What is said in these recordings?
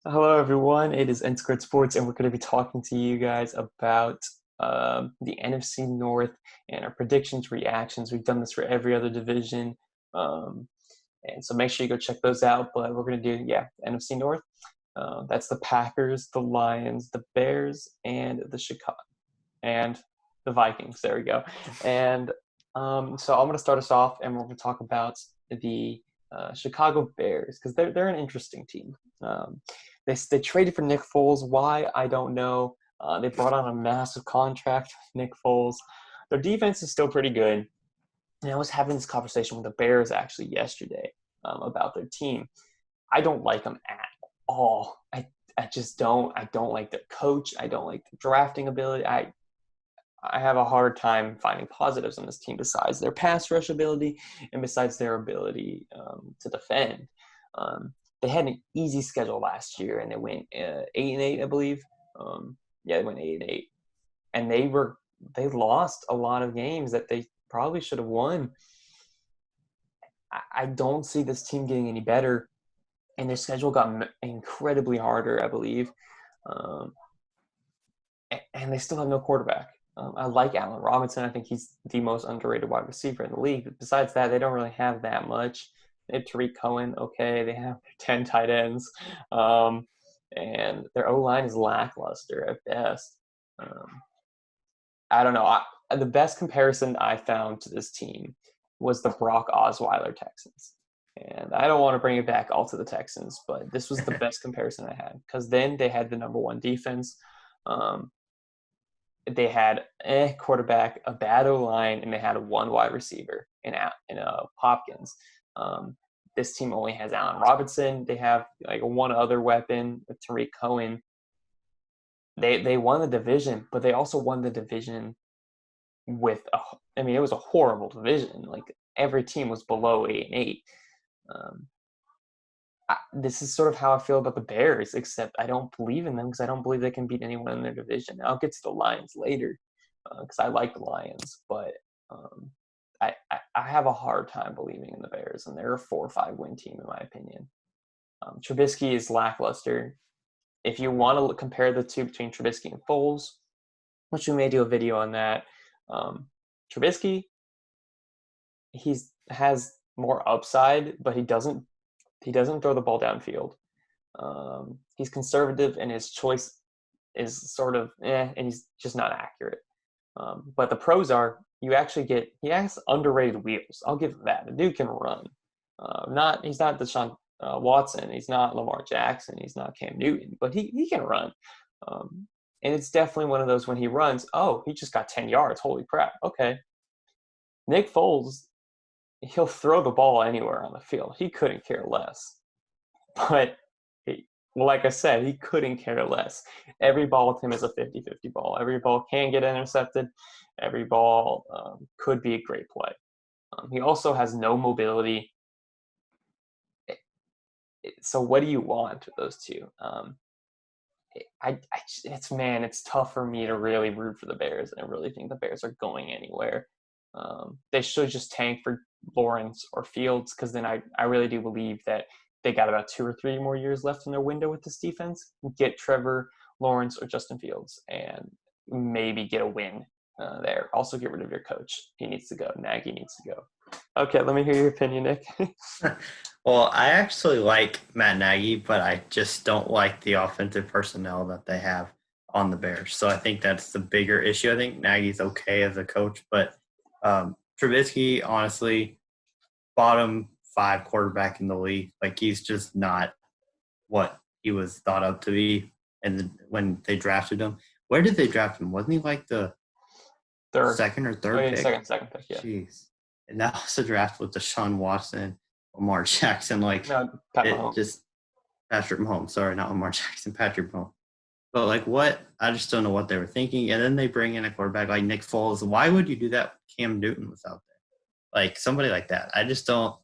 Hello, everyone. It is N Squared Sports, and we're going to be talking to you guys about the NFC North and our predictions, reactions. We've done this for every other division, um, and so make sure you go check those out. But we're going to do, NFC North. That's the Packers, the Lions, the Bears, and the Vikings. There we go. And so I'm going to start us off, and we're going to talk about the Chicago Bears because they're an interesting team. They traded for Nick Foles. Why? I don't know. They brought on a massive contract, Nick Foles. Their defense is still pretty good. And I was having this conversation with the Bears actually yesterday about their team. I don't like them at all. I just don't. I don't like their coach. I don't like the drafting ability. I have a hard time finding positives on this team besides their pass rush ability and besides their ability to defend. They had an easy schedule last year, and they went 8-8, I believe. They went 8-8, and they lost a lot of games that they probably should have won. I don't see this team getting any better, and their schedule got incredibly harder, I believe. And they still have no quarterback. I like Allen Robinson. I think he's the most underrated wide receiver in the league. But besides that, they don't really have that much. They have Tariq Cohen. Okay, they have 10 tight ends. And their O-line is lackluster at best. I don't know. The best comparison I found to this team was the Brock Osweiler Texans. And I don't want to bring it back all to the Texans, but this was the best comparison I had because then they had the number one defense. They had a quarterback, a bad O-line, and they had one wide receiver in Hopkins. This team only has Allen Robinson. They have like one other weapon with Tariq Cohen. They won the division, but they also won the division with it was a horrible division. Like every team was below 8-8. This is sort of how I feel about the Bears, except I don't believe in them because I don't believe they can beat anyone in their division. I'll get to the Lions later because I like the Lions, but I have a hard time believing in the Bears, and they're a 4 or 5 win team in my opinion. Trubisky is lackluster. If you want to compare the two between Trubisky and Foles, which we may do a video on that, Trubisky, has more upside, but he doesn't throw the ball downfield. He's conservative, and his choice is sort of and he's just not accurate. But the pros are he has underrated wheels. I'll give him that. The dude can run. He's not Deshaun Watson. He's not Lamar Jackson. He's not Cam Newton, but he can run. And it's definitely one of those when he runs, oh, he just got 10 yards. Holy crap. Okay. Nick Foles, he'll throw the ball anywhere on the field. He couldn't care less. But, like I said, he couldn't care less. Every ball with him is a 50-50 ball. Every ball can get intercepted. Every ball could be a great play. He also has no mobility. So what do you want with those two? It's tough for me to really root for the Bears, and I really think the Bears are going anywhere. They should just tank for Lawrence or Fields because then I really do believe that they got about 2 or 3 more years left in their window with this defense. Get Trevor Lawrence or Justin Fields and maybe get a win there. Also get rid of your coach. He needs to go. Nagy needs to go. Okay, let me hear your opinion, Nick. Well, I actually like Matt Nagy, but I just don't like the offensive personnel that they have on the Bears. So I think that's the bigger issue. I think Nagy's okay as a coach, but Trubisky, honestly, bottom 5 quarterback in the league. Like, he's just not what he was thought of to be. And when they drafted him, where did they draft him? Wasn't he like the second or third pick? Second pick, yeah. Jeez. And that was the draft with Deshaun Watson, Lamar Jackson, Patrick Mahomes. Sorry, not Lamar Jackson, Patrick Mahomes. But what? I just don't know what they were thinking. And then they bring in a quarterback like Nick Foles. Why would you do that? Cam Newton was out there. Like somebody like that. I just don't.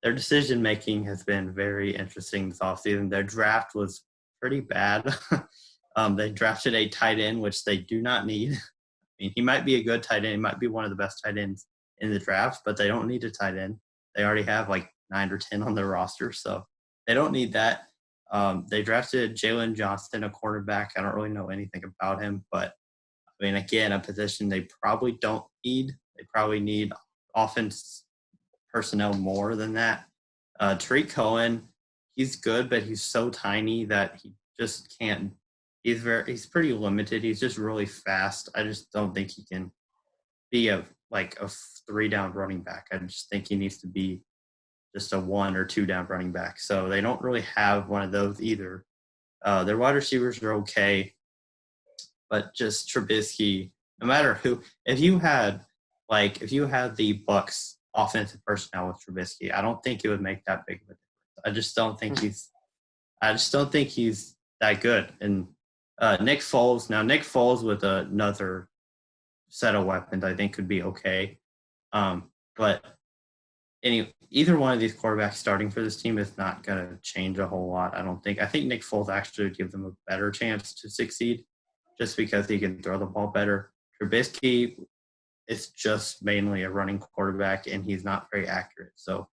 Their decision making has been very interesting this offseason. Their draft was pretty bad. They drafted a tight end, which they do not need. I mean, he might be a good tight end. He might be one of the best tight ends in the draft, but they don't need a tight end. They already have 9 or 10 on their roster, so they don't need that. They drafted Jalen Johnson, a cornerback. I don't really know anything about him, but I mean, again, a position they probably don't need. They probably need offense personnel more than that. Tariq Cohen, he's good, but he's so tiny that he just can't. He's pretty limited. He's just really fast. I just don't think he can be a 3 down running back. I just think he needs to be just a 1 or 2 down running back. So they don't really have one of those either. Their wide receivers are okay, but just Trubisky, no matter who, if you had the Bucks offensive personnel with Trubisky, I don't think it would make that big of a difference. I just don't think he's that good. And Nick Foles with another set of weapons, I think could be okay. But either one of these quarterbacks starting for this team is not going to change a whole lot, I don't think. I think Nick Foles actually would give them a better chance to succeed just because he can throw the ball better. Trubisky is just mainly a running quarterback, and he's not very accurate. So,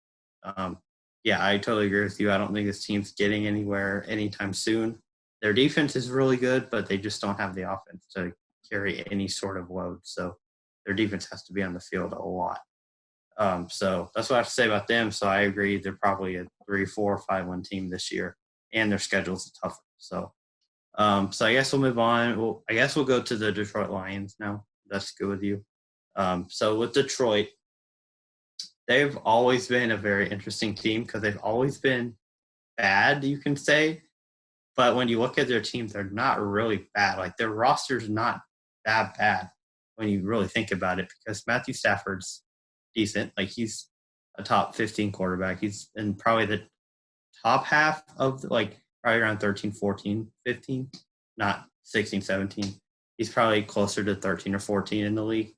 yeah, I totally agree with you. I don't think this team's getting anywhere anytime soon. Their defense is really good, but they just don't have the offense to carry any sort of load. So their defense has to be on the field a lot. So that's what I have to say about them. So I agree. They're probably a 3, 4, 5-1 team this year, and their schedule's tougher. So I guess we'll move on. I guess we'll go to the Detroit Lions now. That's good with you. So with Detroit, they've always been a very interesting team because they've always been bad, you can say. But when you look at their team, they're not really bad. Like, their roster's not that bad when you really think about it, because Matthew Stafford's decent. Like, he's a top 15 quarterback. He's in probably the top half of, probably around 13, 14, 15, not 16, 17. He's probably closer to 13 or 14 in the league.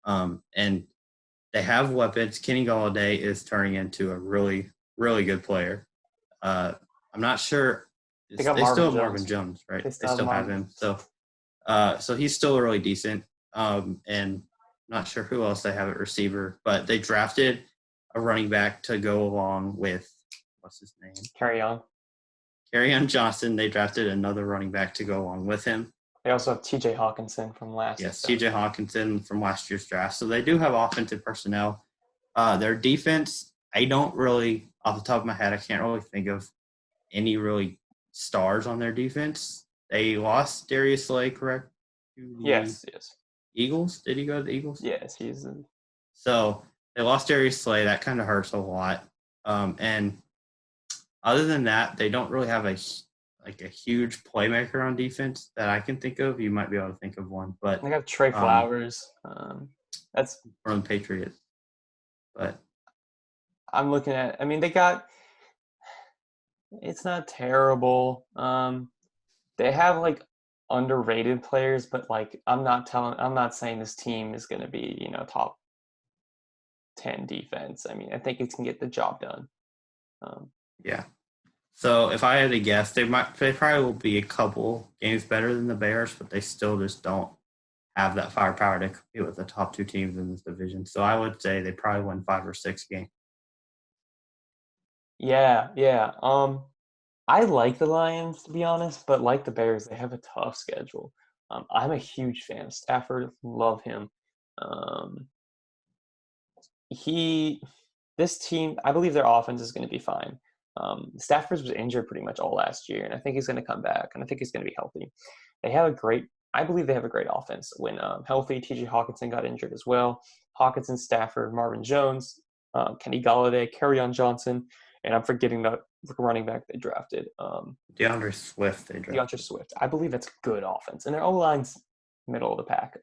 And they have weapons. Kenny Golladay is turning into a really, really good player. I'm not sure. They still have Marvin Jones, right? They still have him. So he's still really decent. And not sure who else they have at receiver, but they drafted a running back to go along with, what's his name? Kerryon Johnson. They drafted another running back to go along with him. They also have T.J. Hawkinson from last year. Yes, T.J. Hawkinson from last year's draft. So they do have offensive personnel. Their defense, I don't really, off the top of my head, I can't really think of any really stars on their defense. They lost Darius Slay, correct? Yes. Eagles? Did he go to the Eagles? Yes, he's in. So they lost Darius Slay. That kind of hurts a lot. And other than that, they don't really have a huge playmaker on defense that I can think of. You might be able to think of one, but they have Trey Flowers. That's from the Patriots. But I'm looking at. I mean, they got. It's not terrible. They have underrated players, but I'm not saying this team is going to be top 10 defense. I mean, I think it can get the job done. Yeah. So if I had to guess, they probably will be a couple games better than the Bears, but they still just don't have that firepower to compete with the top 2 teams in this division. So I would say they probably win 5 or 6 games. Yeah. I like the Lions, to be honest, but like the Bears, they have a tough schedule. I'm a huge fan of Stafford. Love him. This team, I believe their offense is going to be fine. Stafford was injured pretty much all last year, and I think he's going to come back, and I think he's going to be healthy. I believe they have a great offense. When healthy, T.J. Hawkinson got injured as well. Hawkinson, Stafford, Marvin Jones, Kenny Golladay, Kerryon Johnson, and I'm forgetting the running back they drafted. DeAndre Swift. DeAndre Swift. I believe that's good offense. And their O-line's middle of the pack.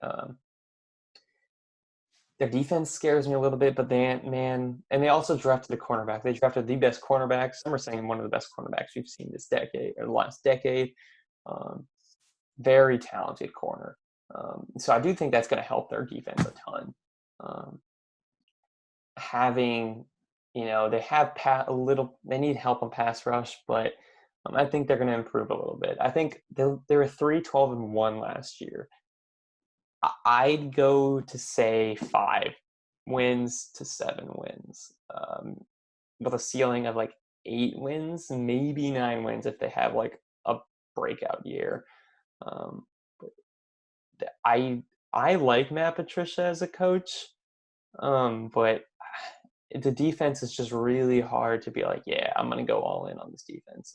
Their defense scares me a little bit, but and they also drafted a cornerback. They drafted the best cornerback. Some are saying one of the best cornerbacks we've seen this decade, or the last decade. Very talented corner. So I do think that's going to help their defense a ton. They have they need help on pass rush, but I think they're going to improve a little bit. I think they were 3-12-1 last year. I'd go to say 5 wins to 7 wins, with a ceiling of 8 wins, maybe 9 wins if they have like a breakout year. But I like Matt Patricia as a coach, but the defense is just really hard to be like, yeah, I'm going to go all in on this defense.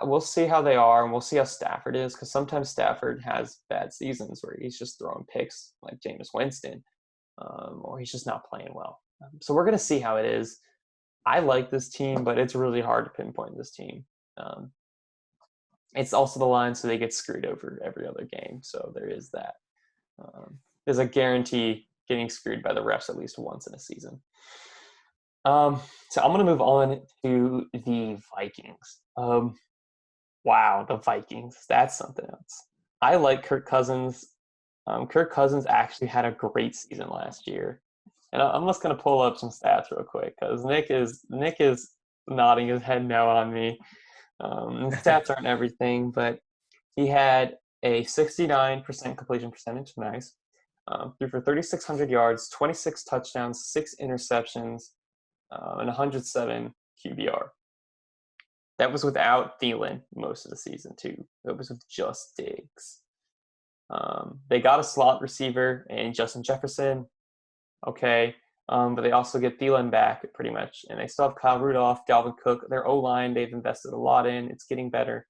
We'll see how they are, and we'll see how Stafford is, because sometimes Stafford has bad seasons where he's just throwing picks like Jameis Winston, or he's just not playing well. So we're going to see how it is. I like this team, but it's really hard to pinpoint this team. It's also the line, so they get screwed over every other game. So there is that. There's a guarantee getting screwed by the refs at least once in a season. So I'm going to move on to the Vikings. Wow, the Vikings. That's something else. I like Kirk Cousins. Kirk Cousins actually had a great season last year. And I'm just going to pull up some stats real quick because Nick is nodding his head no on me. Stats aren't everything, but he had a 69% completion percentage. Nice. Threw for 3,600 yards, 26 touchdowns, 6 interceptions, and 107 QBR. That was without Thielen most of the season, too. It was with just Diggs. They got a slot receiver in Justin Jefferson. Okay. But they also get Thielen back pretty much. And they still have Kyle Rudolph, Dalvin Cook. Their O-line they've invested a lot in. It's getting better.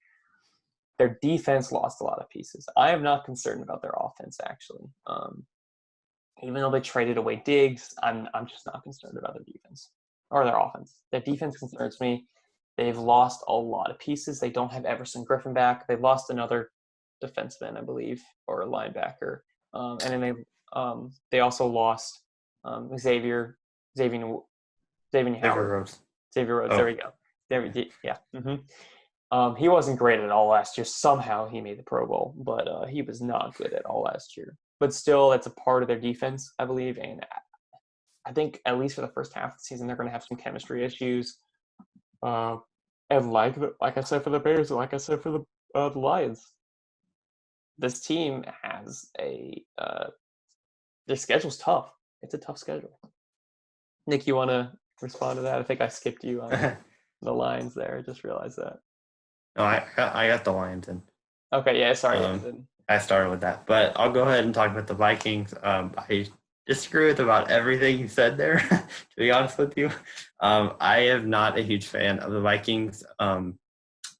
Their defense lost a lot of pieces. I am not concerned about their offense, actually. Even though they traded away Diggs, I'm just not concerned about their defense or their offense. Their defense concerns me. They've lost a lot of pieces. They don't have Everson Griffin back. They lost another defenseman, I believe, or a linebacker. And then they also lost Xavier Howard. Rhodes. Xavier Rhodes. Oh. There we go. Yeah. He wasn't great at all last year. Somehow he made the Pro Bowl, but he was not good at all last year. But still, that's a part of their defense, I believe. And I think at least for the first half of the season, they're going to have some chemistry issues. And like I said for the Bears, like I said for the Lions, this team has their schedule's tough. It's a tough schedule. Nick, you want to respond to that? I think I skipped you on the Lions there. I just realized that. No, I got the Lions in. Okay, yeah, sorry. I started with that, but I'll go ahead and talk about the Vikings. I disagree with about everything you said there, to be honest with you. I am not a huge fan of the Vikings.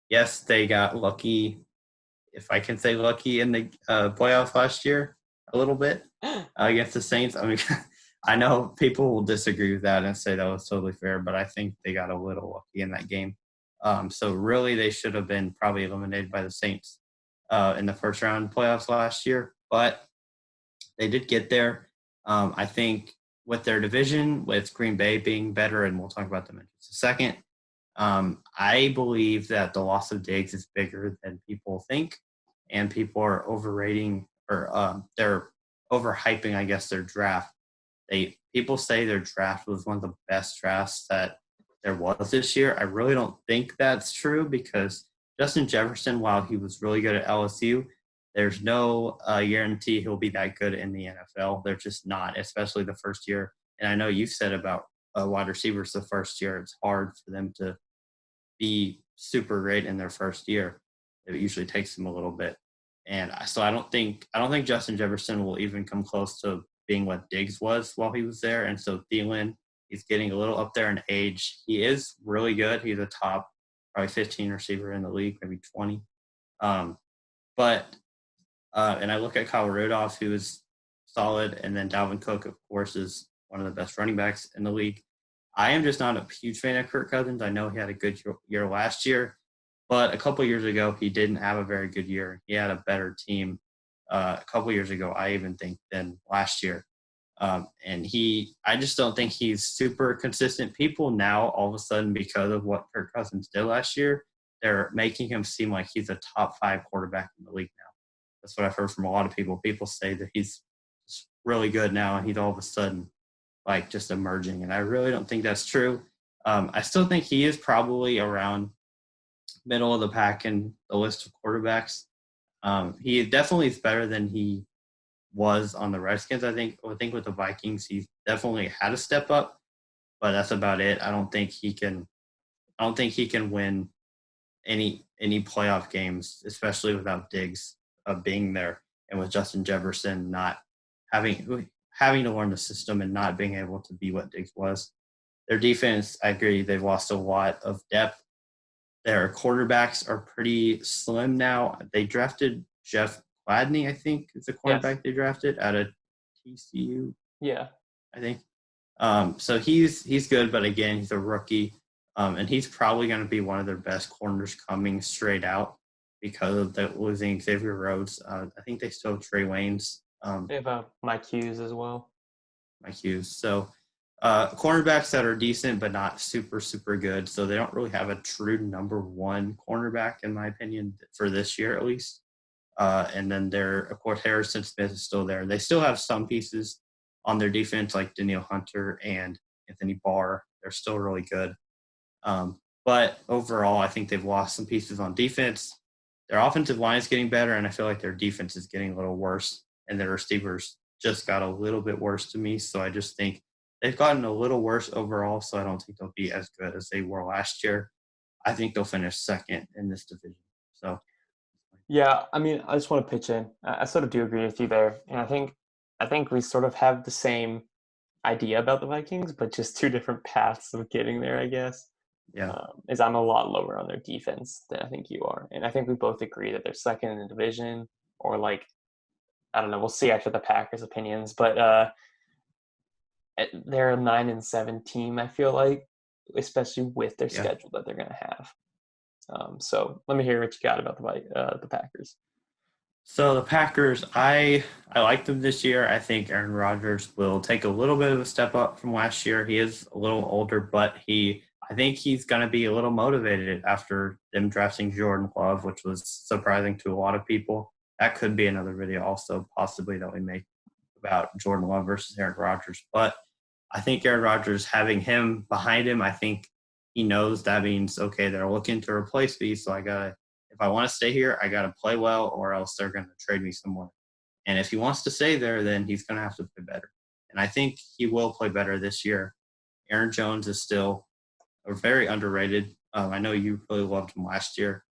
Yes, they got lucky, if I can say lucky, in the playoffs last year a little bit against the Saints. I mean, I know people will disagree with that and say that was totally fair, but I think they got a little lucky in that game. So really they should have been probably eliminated by the Saints in the first round playoffs last year, but they did get there. I think with their division, with Green Bay being better, and we'll talk about them in just a second, I believe that the loss of Diggs is bigger than people think, and people are overrating or they're overhyping, I guess, their draft. People say their draft was one of the best drafts that there was this year. I really don't think that's true because Justin Jefferson, while he was really good at LSU, there's no guarantee he'll be that good in the NFL. They're just not, especially the first year. And I know you said about wide receivers the first year, it's hard for them to be super great in their first year. It usually takes them a little bit. And so I don't think Justin Jefferson will even come close to being what Diggs was while he was there. And so Thielen, he's getting a little up there in age. He is really good. He's a top probably 15 receiver in the league, maybe 20. And I look at Kyle Rudolph, who is solid, and then Dalvin Cook, of course, is one of the best running backs in the league. I am just not a huge fan of Kirk Cousins. I know he had a good year last year, but a couple years ago, he didn't have a very good year. He had a better team a couple years ago, I even think, than last year. I just don't think he's super consistent. People now, all of a sudden, because of what Kirk Cousins did last year, they're making him seem like he's a top 5 quarterback in the league now. That's what I've heard from a lot of people. People say that he's really good now, and he's all of a sudden like just emerging. And I really don't think that's true. I still think he is probably around middle of the pack in the list of quarterbacks. He definitely is better than he was on the Redskins. I think with the Vikings, he's definitely had a step up. but that's about it. I don't think he can. I don't think he can win any playoff games, especially without Diggs being there and with Justin Jefferson not having to learn the system and not being able to be what Diggs was. Their defense, I agree, they've lost a lot of depth. Their quarterbacks are pretty slim now. They drafted Jeff Gladney, I think, is the Yes. quarterback they drafted out of TCU, Yeah. I think. So he's good, but again, he's a rookie, and he's probably going to be one of their best corners coming straight out because of the losing Xavier Rhodes. I think they still have Trey Waynes, They have Mike Hughes as well. Mike Hughes. So cornerbacks that are decent but not super super good. So they don't really have a true number one cornerback in my opinion for this year at least. And then of course Harrison Smith is still there. They still have some pieces on their defense like Danielle Hunter and Anthony Barr. They're still really good. But overall, I think they've lost some pieces on defense. Their offensive line is getting better, and I feel like their defense is getting a little worse, and their receivers just got a little bit worse to me. So I just think they've gotten a little worse overall, so I don't think they'll be as good as they were last year. I think they'll finish second in this division. So Yeah, I mean, I just want to pitch in. I sort of do agree with you there, and I think we sort of have the same idea about the Vikings, but just two different paths of getting there, I guess. yeah, Is I'm a lot lower on their defense than I think you are, and I think we both agree that they're second in the division, or like I don't know. We'll see after the Packers' opinions, but they're a 9-7 team. I feel like, especially with their yeah. schedule that they're going to have. So let me hear what you got about the Packers. So the Packers, I like them this year. I think Aaron Rodgers will take a little bit of a step up from last year. He is a little older, but I think he's going to be a little motivated after them drafting Jordan Love, which was surprising to a lot of people. That could be another video also possibly that we make about Jordan Love versus Aaron Rodgers. But I think Aaron Rodgers having him behind him, I think he knows that means okay, they're looking to replace me, so if I want to stay here, I got to play well, or else they're going to trade me somewhere. And if he wants to stay there, then he's going to have to play better. And I think he will play better this year. Aaron Jones is still very underrated. I know you really loved him last year,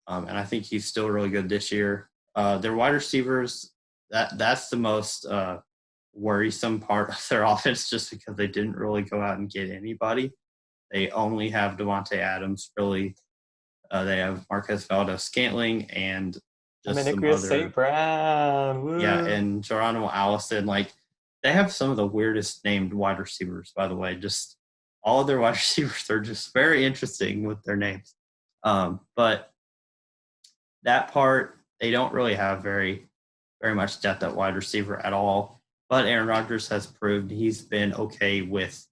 and I think he's still really good this year. Their wide receivers, that's the most worrisome part of their offense, just because they didn't really go out and get anybody. They only have Devontae Adams, really. They have Marquez Valdez-Scantling and I'm just some Nicholas other, St. Brown. yeah, Woo. and Geronimo Allison. Like they have some of the weirdest named wide receivers, by the way. Just all of their wide receivers are just very interesting with their names. But that part, they don't really have very much depth at wide receiver at all. But Aaron Rodgers has proved he's been okay with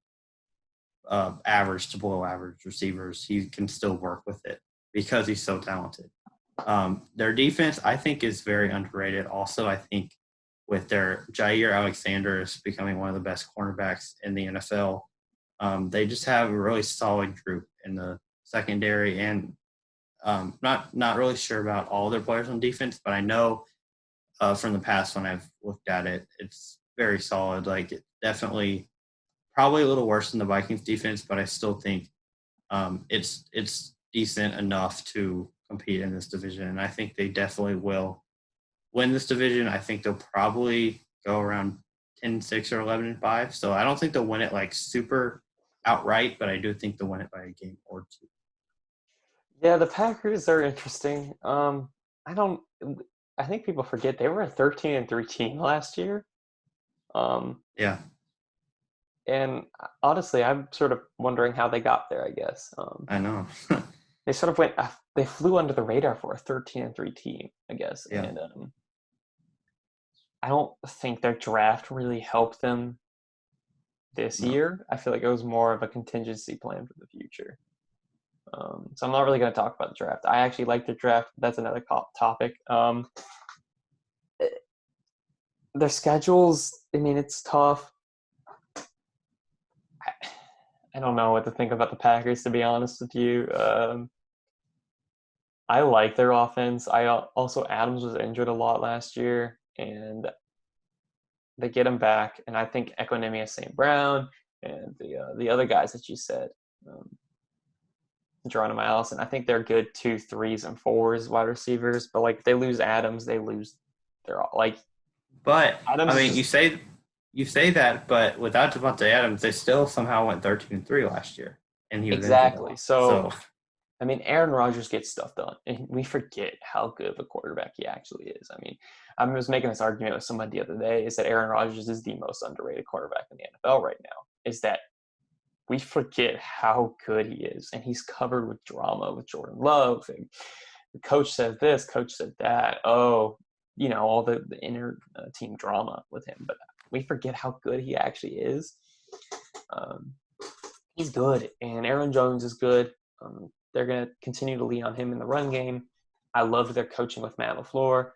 average to below average receivers. He can still work with it because he's so talented. Their defense, I think, is very underrated. Also, I think with their Jair Alexander is becoming one of the best cornerbacks in the NFL. They just have a really solid group in the secondary, and not really sure about all their players on defense, but I know from the past when I've looked at it, it's very solid. Like it definitely, probably a little worse than the Vikings defense, but I still think it's decent enough to compete in this division, and I think they definitely will win this division. I think they'll probably go around 10-6 or 11-5. So I don't think they'll win it like super outright, but I do think they'll win it by a game or two. Yeah, the Packers are interesting. I don't. I think people forget they were a 13-3 team last year. Um, Yeah, and honestly, I'm sort of wondering how they got there. I guess I know. they sort of went. They flew under the radar for a 13-3 team. I guess, Yeah, and I don't think their draft really helped them this no. year. I feel like it was more of a contingency plan for the future. So I'm not really going to talk about the draft. I actually like the draft. That's another topic. Their schedules, I mean, it's tough. I don't know what to think about the Packers, to be honest with you. I like their offense. Also, Adams was injured a lot last year, and they get him back. And I think Equanimous St. Brown and the other guys that you said, Geronimo Allison. I think they're good 2, 3s, and 4s wide receivers, but like they lose Adams, they lose. They're all like But Adams I is mean, just you say that, but without Devontae Adams, they still somehow went 13-3 last year, and he was injured a exactly. lot. So So I mean, Aaron Rodgers gets stuff done, and we forget how good of a quarterback he actually is. I mean, I was making this argument with somebody the other day, is that Aaron Rodgers is the most underrated quarterback in the NFL right now, is that we forget how good he is, and he's covered with drama with Jordan Love, and the coach said this, coach said that, all the inner team drama with him, but we forget how good he actually is. Um, he's good, and Aaron Jones is good. They're going to continue to lean on him in the run game. I love their coaching with Matt LaFleur.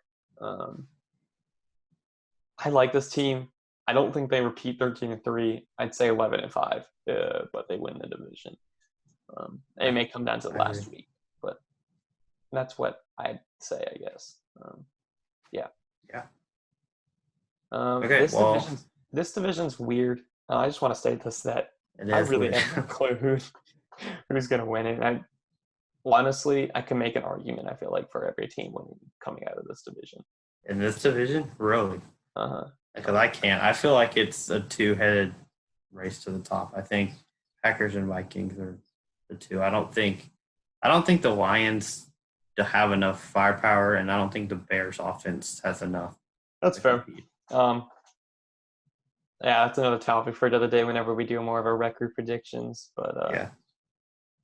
I like this team. I don't think they repeat 13-3. I'd say 11-5, but they win the division. It may come down to the I agree. last week, but that's what I'd say, I guess. Yeah. Yeah. Okay. This division's weird. I just want to say this, that It I is really weird. have no clue who's going to win it. Honestly, I can make an argument, I feel like, for every team winning coming out of this division. In this division, really? Uh-huh. Because I can't. I feel like it's a two-headed race to the top. I think Packers and Vikings are the two. I don't think the Lions have enough firepower, and I don't think the Bears offense has enough. That's to fair. compete. Yeah, that's another topic for another day whenever we do more of our record predictions. But Yeah.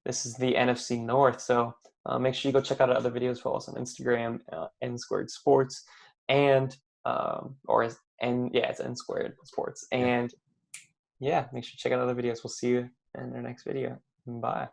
this is the NFC North, so make sure you go check out our other videos. Follow us on Instagram, N Squared Sports, and it's N Squared Sports, and make sure you check out other videos. We'll see you in our next video. Bye.